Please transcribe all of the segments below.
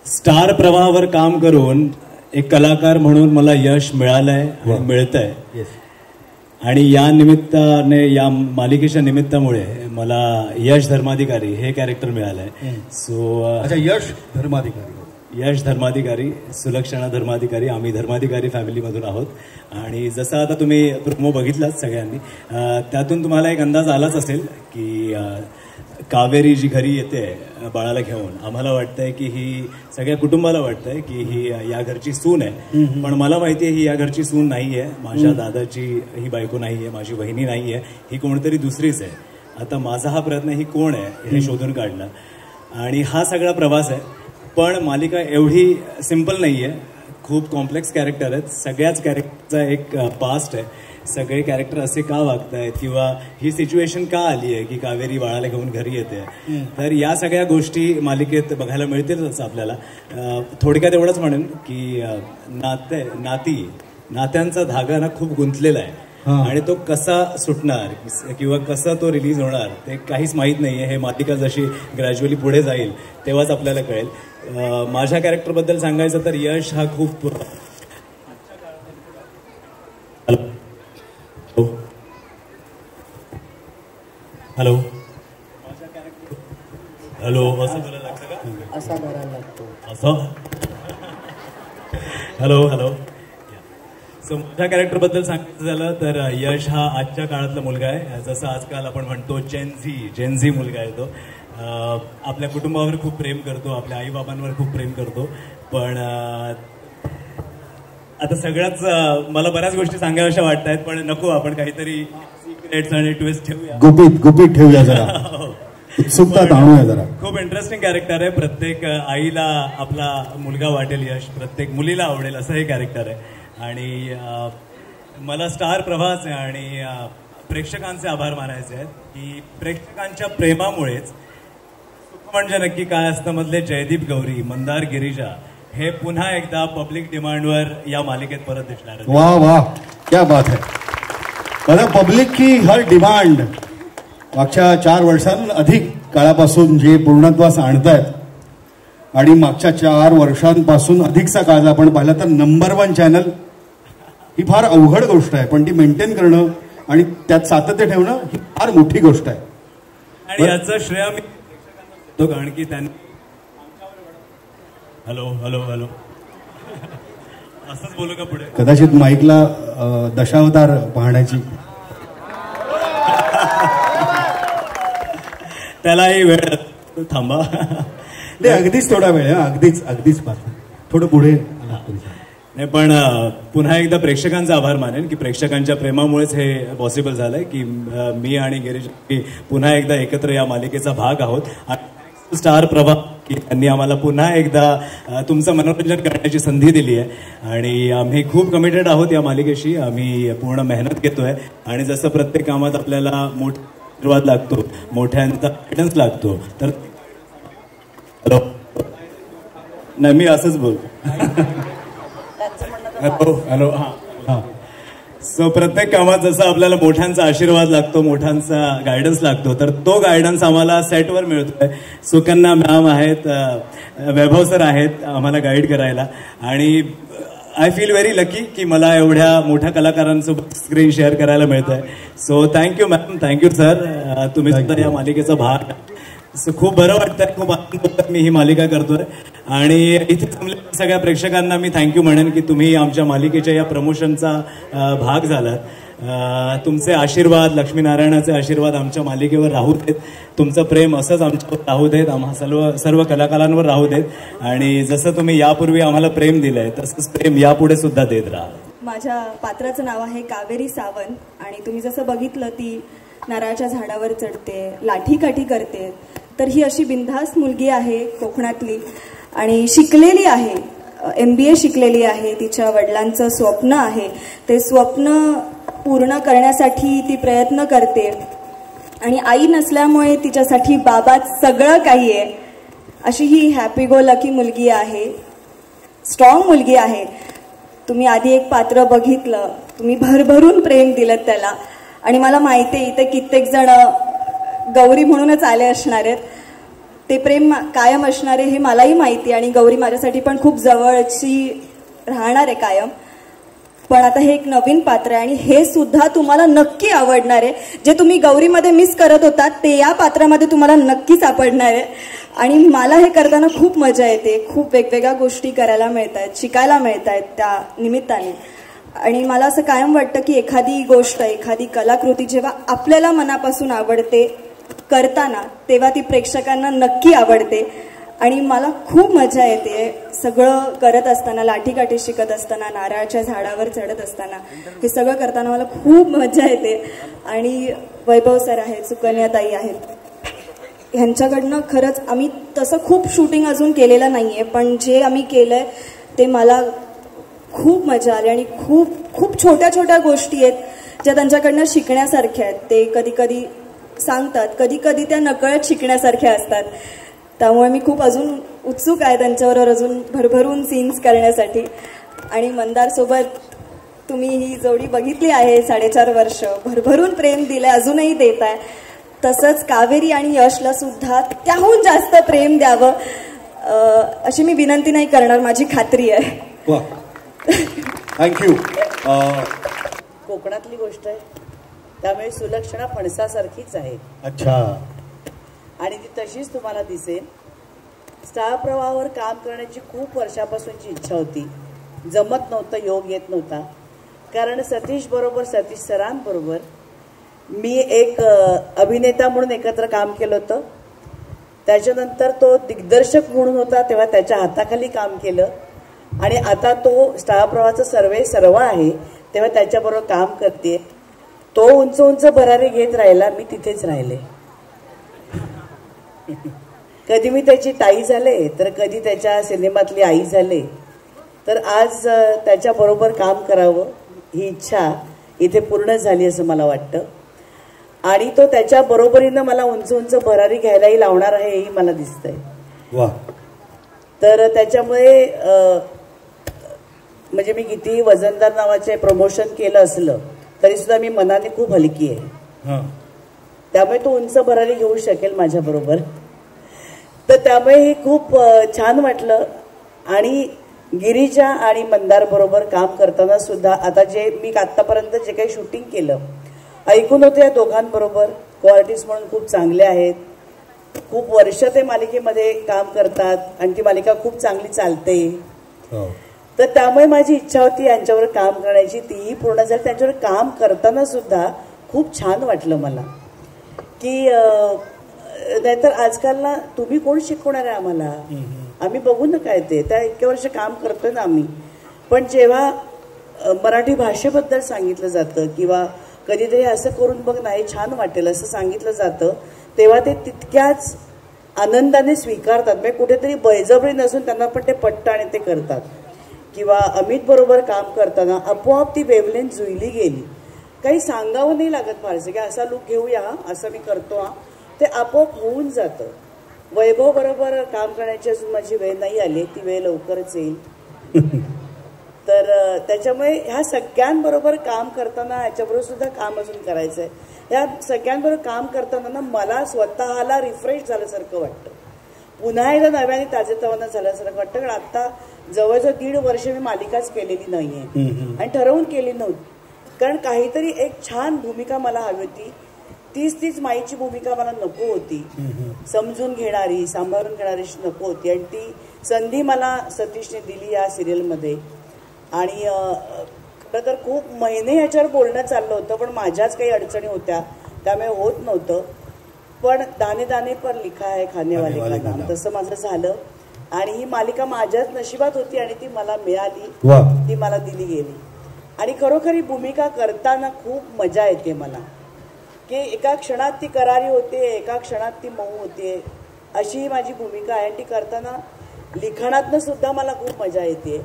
Star प्रवाहावर काम करून एक कलाकार म्हणून मला यश मिळालंय, मिळतंय. आणि या निमित्ताने, या मालिकेच्या निमित्तामुळे मला यश धर्माधिकारी हे कॅरेक्टर मिळालंय. सो यश धर्माधिकारी, सुलक्षणा धर्माधिकारी, आम्ही धर्माधिकारी फॅमिलीमधून आहोत. आणि जसं आता तुम्ही प्रोमो बघितलाच सगळ्यांनी, त्यातून तुम्हाला एक अंदाज आलाच असेल की कावेरी जी घरी येते बाळाला घेऊन, आम्हाला वाटतंय की ही, सगळ्या कुटुंबाला वाटतंय की ही या घरची सून आहे. पण मला माहिती आहे ही या घरची सून नाहीये, माझ्या दादाची ही बायको नाहीये, माझी बहिणी नाहीये, ही कोणतरी दुसरीच आहे. आता माझा हा प्रयत्न ही कोण आहे हे शोधून काढणं, आणि हा सगळा प्रवास आहे. पण मालिका एवढी सिम्पल नाहीये, खूप कॉम्प्लेक्स कॅरेक्टर आहेत. सगळ्याच कॅरेक्टरचा एक पास्ट आहे. सगळे कॅरेक्टर असे का वागतायत, किंवा ही सिच्युएशन का आली आहे की कावेरी बाळाला घेऊन घरी येते. तर या सगळ्या गोष्टी मालिकेत बघायला मिळतीलच आपल्याला. थोडक्यात एवढंच म्हणेन की नात्यांचा धागा ना खूप गुंतलेला आहे, आणि तो कसा सुटणार किंवा कसा तो रिलीज होणार ते काहीच माहीत नाहीये. हे मालिका जशी ग्रॅज्युअली पुढे जाईल तेव्हाच आपल्याला कळेल. माझ्या कॅरेक्टरबद्दल सांगायचं तर यश हा खूप, हॅलो हॅलो असं बोलायला लागतं का? असा करायला लागतो असं. Hello hello. सो माझ्या कॅरेक्टरबद्दल सांगायचं झालं तर यश हा आजच्या काळातला मुलगा आहे. जसं आजकाल आपण म्हणतो जेनझी मुलगा आहे तो. आपल्या कुटुंबावर खूप प्रेम करतो, आपल्या आईबाबांवर खूप प्रेम करतो. पण आता सगळ्याच मला बऱ्याच गोष्टी सांगाव्याशा वाटत आहेत, पण नको, आपण काहीतरी सिक्रेट्स आणि ट्विस्ट ठेवूया, गुपित ठेवूया जरा, उत्सुकता आणूया जरा. खूप इंटरेस्टिंग कॅरेक्टर आहे. प्रत्येक आईला आपला मुलगा वाटेल यश, प्रत्येक मुलीला आवडेल असं हे कॅरेक्टर आहे. आणि मला स्टार प्रवाहाचे आणि प्रेक्षकांचे आभार मानायचे आहेत की प्रेक्षकांच्या प्रेमामुळेच म्हणजे नक्की काय असतं मधले जयदीप गौरी, मंदार गिरिजा हे पुन्हा एकदा पब्लिक डिमांडवर या मालिकेत परत दिसणार. वाह वाह, क्या बात है. पब्लिक की हर डिमांड मागच्या 4 वर्षांहून अधिक काळापासून जे पूर्णत्वास आणतायत, आणि मागच्या 4 वर्षांपासून अधिकचा काळ आपण पाहिला तर नंबर 1 चॅनल ही फार अवघड गोष्ट आहे, पण ती मेंटेन करणं आणि त्यात सातत्य ठेवणं ही फार मोठी गोष्ट आहे. आणि याचं श्रेय मी तो, कारण की त्यांनी हॅलो हॅलो हॅलो असंच बोलू का पुढे, कदाचित माईकला दशावतार पाहण्याची त्यालाही वेळ थांबा. ते अगदीच थोडा वेळ, अगदीच थोडं पुढे नाही. पण पुन्हा एकदा प्रेक्षकांचा आभार मानेन की प्रेक्षकांच्या प्रेमामुळेच हे पॉसिबल झालंय की मी आणि गिरीश पुन्हा एकदा एकत्र या मालिकेचा भाग आहोत. स्टार प्रवाह की त्यांनी आम्हाला पुन्हा एकदा तुमचं मनोरंजन करण्याची संधी दिली आहे, आणि आम्ही खूप कमिटेड आहोत या मालिकेशी. आम्ही पूर्ण मेहनत घेतोय, आणि जसं प्रत्येक कामात आपल्याला मोठा आशीर्वाद लागतो, मोठ्यांचा गायडन्स लागतो, तर नाही मी असंच बोलतो. हॅलो हां. सो प्रत्येक कामात जसं आपल्याला मोठ्यांचा आशीर्वाद लागतो, मोठ्यांचा गायडन्स लागतो, तर तो गायडन्स आम्हाला सेटवर मिळतोय. सुकन्या मॅम आहेत, वैभव सर आहेत आम्हाला गाईड करायला, आणि आय फील व्हेरी लकी की मला एवढ्या मोठ्या कलाकारांसोबत स्क्रीन शेअर करायला मिळतंय. So thank you ma'am, thank you sir, तुम्ही सुद्धा या मालिकेचा भाग. खूप बरं वाटतंय, खूप आनंद होतात मी ही मालिका करतोय. आणि इथे जमलेल्या सगळ्या प्रेक्षकांना मी थँक्यू म्हणेन की तुम्ही आमच्या मालिकेच्या या प्रमोशनचा भाग झालात. तुमचे आशीर्वाद, लक्ष्मीनारायणाचे आशीर्वाद आमच्या मालिकेवर राहू देत. तुमचं प्रेम असंच आमच्यावर राहू देत, आम्हा सर्व कलाकारांवर राहू देत. आणि जसं तुम्ही यापूर्वी आम्हाला प्रेम दिलंय तसंच प्रेम यापुढे सुद्धा देत राहा. माझ्या पात्राचं नाव आहे कावेरी सावंत, आणि तुम्ही जसं बघितलं ती नारळाच्या झाडावर चढते, लाठीकाठी करते, तर ही अशी बिनधास्त मुलगी आहे कोकणातली, आणि शिकलेली आहे, MBA शिकलेली आहे. तिच्या वडिलांचं स्वप्न आहे, ते स्वप्न पूर्ण करण्यासाठी ती प्रयत्न करते, आणि आई नसल्यामुळे तिच्यासाठी बाबाच सगळं काही आहे. अशी ही हॅपी गो लकी मुलगी आहे, स्ट्रॉंग मुलगी आहे. तुम्ही आधी एक पात्र बघितलं, तुम्ही भरभरून प्रेम दिलं त्याला, आणि मला माहिती आहे इथे कित्येक जण गौरी म्हणूनच आले असणार आहेत. ते प्रेम कायम असणारे हे मलाही माहिती, आणि गौरी माझ्यासाठी पण खूप जवळची राहणार आहे कायम. पण आता हे एक नवीन पात्र आहे आणि हे सुद्धा तुम्हाला नक्की आवडणार आहे. जे तुम्ही गौरीमध्ये मिस करत होतात ते या पात्रामध्ये तुम्हाला नक्की सापडणार आहे. आणि मला हे करताना खूप मजा येते. खूप वेगवेगळ्या गोष्टी करायला मिळत आहेत, शिकायला मिळत आहेत त्या निमित्ताने. आणि मला असं कायम वाटतं की एखादी गोष्ट, एखादी कलाकृती जेव्हा आपल्याला मनापासून आवडते करताना, तेव्हा ती प्रेक्षकांना नक्की आवडते. आणि मला खूप मजा येते सगळं करत असताना, लाठीकाठी शिकत असताना, नारळाच्या झाडावर चढत असताना, हे सगळं करताना मला खूप मजा येते. आणि वैभव सर आहेत, सुकन्याताई आहेत, ह्यांच्याकडनं खरंच आम्ही तसं खूप शूटिंग अजून केलेलं नाही आहे, पण जे आम्ही केलं आहे ते मला खूप मजा आली. आणि खूप खूप छोट्या छोट्या गोष्टी आहेत ज्या त्यांच्याकडनं शिकण्यासारख्या आहेत. ते कधी कधी सांगतात, कधी कधी त्या नकळत शिकण्यासारख्या असतात. त्यामुळे मी खूप अजून उत्सुक आहे त्यांच्याबरोबर अजून भरभरून सीन्स करण्यासाठी. आणि मंदारसोबत तुम्ही ही जोडी बघितली आहे, 4.5 वर्ष भरभरून प्रेम दिलं, अजूनही देत आहे. तसंच कावेरी आणि यशला सुद्धा त्याहून जास्त प्रेम द्यावं अशी मी विनंती नाही करणार, माझी खात्री आहे. थँक्यू. कोकणातली गोष्ट आहे त्यामुळे सुलक्षणा फणसासारखीच आहे. अच्छा. आणि ती तशीच तुम्हाला दिसेल. स्टार प्रवाहावर काम करण्याची खूप वर्षापासूनची इच्छा होती. जमत नव्हतं, योग येत नव्हता. कारण सतीश सरांबरोबर मी एक अभिनेता म्हणून एकत्र काम केलं होतं. त्याच्यानंतर तो दिग्दर्शक म्हणून होता, तेव्हा त्याच्या हाताखाली काम केलं. आणि आता तो स्टार प्रवाहाचा सर्वा आहे, तेव्हा त्याच्याबरोबर काम करते. तो उंच उंच भरारी घेत राहिला, मी तिथेच राहिले. कधी मी त्याची ताई झाले, तर कधी त्याच्या सिनेमातली आई झाले. तर आज त्याच्याबरोबर काम करावं ही इच्छा इथे पूर्ण झाली असं मला वाटतं. आणि तो त्याच्या बरोबरीनं मला उंच उंच भरारी घ्यायलाही लावणार आहे हेही मला दिसतंय. वा. तर त्याच्यामुळे म्हणजे मी किती वजनदार नावाचे प्रमोशन केलं असलं तरी सुद्धा मी मनाने खूप हलकी आहे. त्यामुळे तो उंच भरारी घेऊ शकेल माझ्या बरोबर. तर त्यामुळे हे खूप छान वाटलं. आणि गिरीजा आणि मंदार बरोबर काम करताना सुद्धा आता जे मी आतापर्यंत जे काही शूटिंग केलं ऐकून होते, या दोघांबरोबर क्वालिटीज म्हणून खूप चांगले आहेत. खूप वर्ष ते मालिकेमध्ये काम करतात आणि ती मालिका खूप चांगली चालते. तर त्यामुळे माझी इच्छा होती यांच्यावर काम करण्याची, तीही पूर्ण झाली. त्यांच्यावर काम करताना सुद्धा खूप छान वाटलं मला की नाहीतर आजकाल ना तुम्ही कोण शिकवणार आहे आम्हाला, आम्ही बघू ना काय ते, त्या इतक्या वर्ष काम करतोय ना आम्ही. पण जेव्हा मराठी भाषेबद्दल सांगितलं जातं किंवा कधीतरी असं करून बघ ना हे छान वाटेल असं सांगितलं जातं, तेव्हा ते तितक्याच आनंदाने स्वीकारतात. म्हणजे कुठेतरी बळजबरी नसून त्यांना पण ते पटतं आणि ते करतात. किंवा अमित बरोबर काम करताना आपोआप ती वेवलेंथ जुळली गेली. काही सांगावं नाही लागत फारसे की असा लुक घेऊया, असं मी करतो हा, ते आपोआप होऊन जातं. वैभव बरोबर काम करण्याची अजून माझी वेळ नाही आली, ती वेळ लवकरच येईल. तर त्याच्यामुळे ह्या सगळ्यांबरोबर काम करताना ह्याच्याबरोबर सुद्धा काम अजून करायचं आहे. ह्या सगळ्यांबरोबर काम करताना ना मला स्वतःला रिफ्रेश झाल्यासारखं वाटतं, पुन्हा एकदा नव्याने ताजेतवानं झाल्यासारखं वाटतं. कारण आता जवळजवळ 1.5 वर्ष मी मालिकाच केलेली नाहीये आणि ठरवून केली नव्हती. कारण काहीतरी एक छान भूमिका मला हवी होती. तीच माईची भूमिका मला नको होती, समजून घेणारी, सांभाळून घेणारी नको होती. आणि ती संधी मला सतीशने दिली या सिरियलमध्ये. आणि तर खूप महिने ह्याच्यावर बोलणं चाललं होतं, पण माझ्याच काही अडचणी होत्या त्यामुळे होत नव्हतं. पण दाने दाने पर लिखा है खानेवाले का नाम, तसं माझं झालं. आणि ही मालिका माझ्याच नशिबात होती आणि ती मला मिळाली, ती मला दिली गेली. आणि खरोखरी भूमिका करताना खूप मजा येते मला, की एका क्षणात ती करारी होते, एका क्षणात ती मऊ होते, अशी ही माझी भूमिका आहे. आणि ती करताना लिखाणातनं सुद्धा मला खूप मजा येते.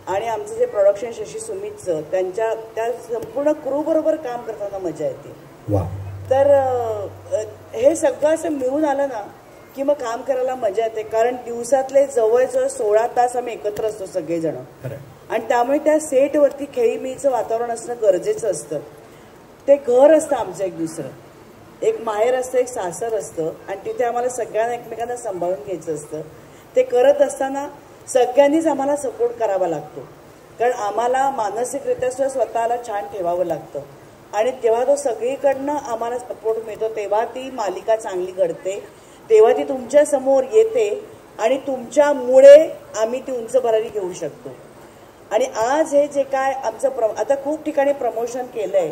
आणि आमचं जे प्रोडक्शन शशी सुमितचं, त्यांच्या त्या संपूर्ण क्रू बरोबर काम करताना मजा येते. तर हे सगळं असं मिळून आलं ना की मग काम करायला मजा येते. कारण दिवसातले जवळजवळ 16 तास आम्ही एकत्र असतो सगळेजण. आणि त्यामुळे त्या सेटवरती खेळीमेळीचं वातावरण असणं गरजेचं असतं. ते घर असतं आमचं एक दुसरं. एक माहेर असतं, एक सासर असतं आणि तिथे आम्हाला सगळ्यांना एकमेकांना सांभाळून घ्यायचं असतं. ते करत असताना सगळ्यांनीच आम्हाला सपोर्ट करावा लागतो, कारण आम्हाला मानसिकरित्या सुद्धा स्वतःला छान ठेवावं लागतं. आणि तेव्हा तो सगळीकडनं आम्हाला सपोर्ट मिळतो, तेव्हा ती मालिका चांगली घडते, तेव्हा ती तुमच्या समोर येते आणि तुमच्यामुळे आम्ही ती उंच भरारी घेऊ शकतो. आणि आज हे जे काय आमचं आता खूप ठिकाणी प्रमोशन केलंय,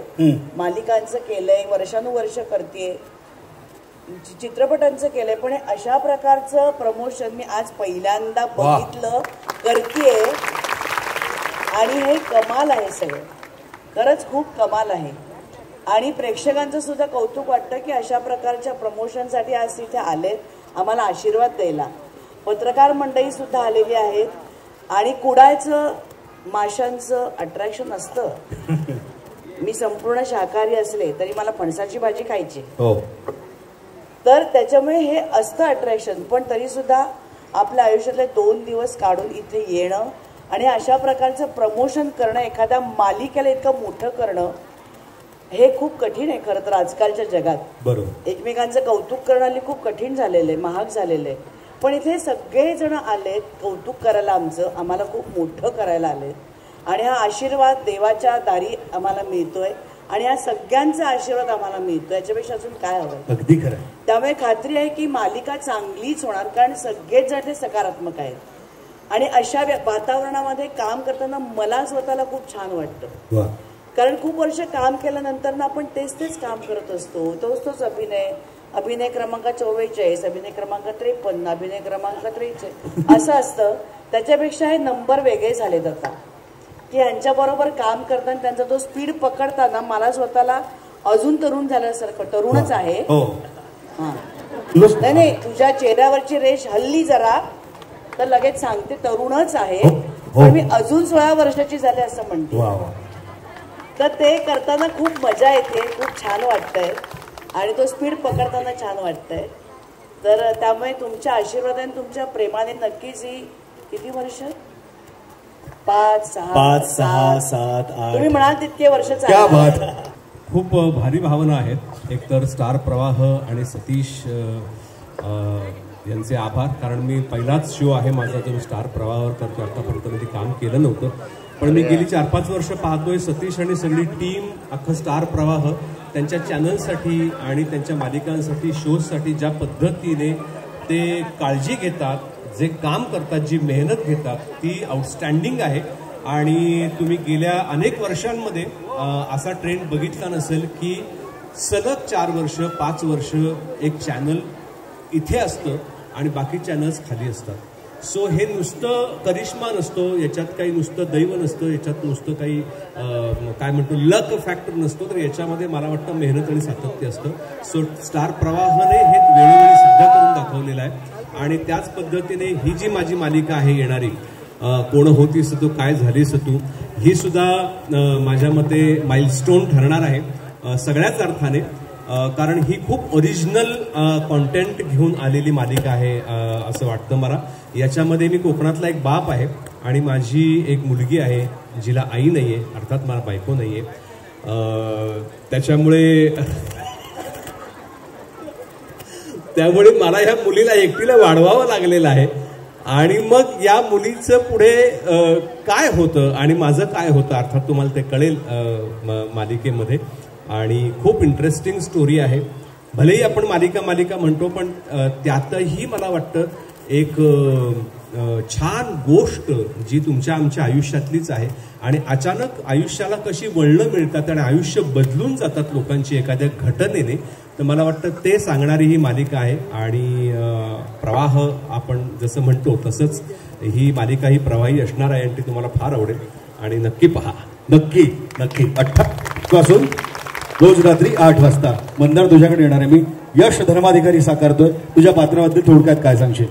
मालिकांचं केलंय, वर्षानुवर्ष करतेय, चित्रपटांचं केलंय, पण अशा प्रकारचं प्रमोशन मी आज पहिल्यांदा बघितलं, करतेय. आणि हे कमाल आहे, सगळं खरंच खूप कमाल आहे. आणि प्रेक्षकांचं सुद्धा कौतुक वाटतं की अशा प्रकारच्या प्रमोशनसाठी आज तिथे आलेत आम्हाला आशीर्वाद द्यायला. पत्रकार मंडळी सुद्धा आलेली आहेत. आणि कुडाळचं माशांचं अट्रॅक्शन असतं. मी संपूर्ण शाकाहारी असले तरी मला फणसाची भाजी खायची, तर त्याच्यामुळे हे असतं अट्रॅक्शन. पण तरी सुद्धा आपल्या आयुष्यातले 2 दिवस काढून इथे येणं आणि अशा प्रकारचं प्रमोशन करणं, एखाद्या मालिकेला इतकं मोठं करणं, हे खूप कठीण आहे खरं तर आजकालच्या जगात. बरोबर. एकमेकांचं कौतुक करणं खूप कठीण झालेलं आहे, महाग झालेलं आहे. पण इथे सगळेजण आलेत कौतुक करायला, आम्हाला खूप मोठं करायला आलेत. आणि हा आशीर्वाद देवाच्या दारी आम्हाला मिळतोय आणि या सगळ्यांचा आशीर्वाद आम्हाला मिळतो, याच्यापेक्षा अजून काय हवं. अगदी खरं. त्यामुळे खात्री आहे की मालिका चांगलीच होणार, कारण सगळेच जण ते सकारात्मक आहेत. आणि अशा वातावरणामध्ये काम करताना मला स्वतःला खूप छान वाटतं, कारण खूप वर्ष काम केल्यानंतर ना आपण तेच काम करत असतो. तोच अभिनय क्रमांक 44, अभिनय क्रमांक 53, अभिनय क्रमांक 43 असं असतं. त्याच्यापेक्षा हे नंबर वेगळे झालेत आता, की यांच्याबरोबर काम करताना त्यांचा तो स्पीड पकडताना मला स्वतःला अजून तरुण झाल्यासारखं, तरुणच आहे. नाही, तुझ्या चेहऱ्यावरची रेष हल्ली जरा, तर लगेच सांगते तरुणच आहे, पण मी अजून 16 वर्षाची झाले असं म्हणते. तर ते करताना खूप मजा येते, खूप छान वाटतंय आणि तो स्पीड पकडताना छान वाटतंय. तर त्यामुळे तुमच्या आशीर्वादाने, तुमच्या प्रेमाने नक्कीच ही किती वर्ष, 5, 6, 7, 8 तुम्ही म्हणाल तितके वर्ष चालले. खूप भारी भावना आहेत. एकतर स्टार प्रवाह आणि सतीश यांचे आभार, कारण मी पहिलाच शो आहे माझा जो मी स्टार प्रवाहावर करतो. आतापर्यंत मी काम केलं नव्हतं, पण मी गेली 4-5 वर्ष पाहतोय सतीश आणि सगळी टीम, अख्खं स्टार प्रवाह त्यांच्या चॅनलसाठी आणि त्यांच्या मालिकांसाठी, शोजसाठी ज्या पद्धतीने ते काळजी घेतात, जे काम करतात, जी मेहनत घेतात, ती आउटस्टँडिंग आहे. आणि तुम्ही गेल्या अनेक वर्षांमध्ये असा ट्रेंड बघितला नसेल की सलग 4 वर्ष 5 वर्ष एक चॅनल इथे असतं आणि बाकी चॅनल्स खाली असतात. सो हे नुसतं करिश्मा नसतो, याच्यात काही नुसतं दैव नसतं, याच्यात नुसतं काही काय म्हणतो लक फॅक्टर नसतो, तर याच्यामध्ये मला वाटतं मेहनत आणि सातत्य असतं. सो स्टार प्रवाहाने हे वेळोवेळी सिद्ध करून दाखवलेलं आहे. आणि त्याच पद्धतीने ही जी माझी मालिका आहे येणारी, कोण होतीस तू, काय झालीस तू, ही सुद्धा माझ्या मते माइलस्टोन ठरणार आहे सगळ्याच अर्थाने, कारण ही खूप ओरिजिनल कॉन्टेंट घेऊन आलेली मालिका आहे असं वाटतं मला. याच्यामध्ये मी कोकणातला एक बाप आहे आणि माझी एक मुलगी आहे जिला आई नाही आहे, अर्थात मला बायको नाही आहे. त्यामुळे मला ह्या मुलीला एकटीला वाढवावं लागलेलं आहे. आणि मग या मुलीचं पुढे काय होतं आणि माझं काय होतं, अर्थात तुम्हाला ते कळेल मालिकेमध्ये. आणि खूप इंटरेस्टिंग स्टोरी आहे. भलेही आपण मालिका म्हणतो, पण त्यातही मला वाटतं एक छान गोष्ट जी तुमच्या आमच्या आयुष्यातलीच आहे. आणि अचानक आयुष्याला कशी वळणं मिळतात आणि आयुष्य बदलून जातात लोकांची एखाद्या घटनेने, तर मला वाटतं ते सांगणारी ही मालिका आहे. आणि प्रवाह आपण जसं म्हणतो तसंच ही मालिका ही प्रवाही असणार आहे आणि ती तुम्हाला फार आवडेल आणि नक्की पहा. नक्की 28 पासून रोज रात्री 8 वाजता. मंदार, तुझ्याकडे येणार आहे मी. यश धर्माधिकारी साकारतोय. तुझ्या पात्राबद्दल थोडक्यात काय सांगशील?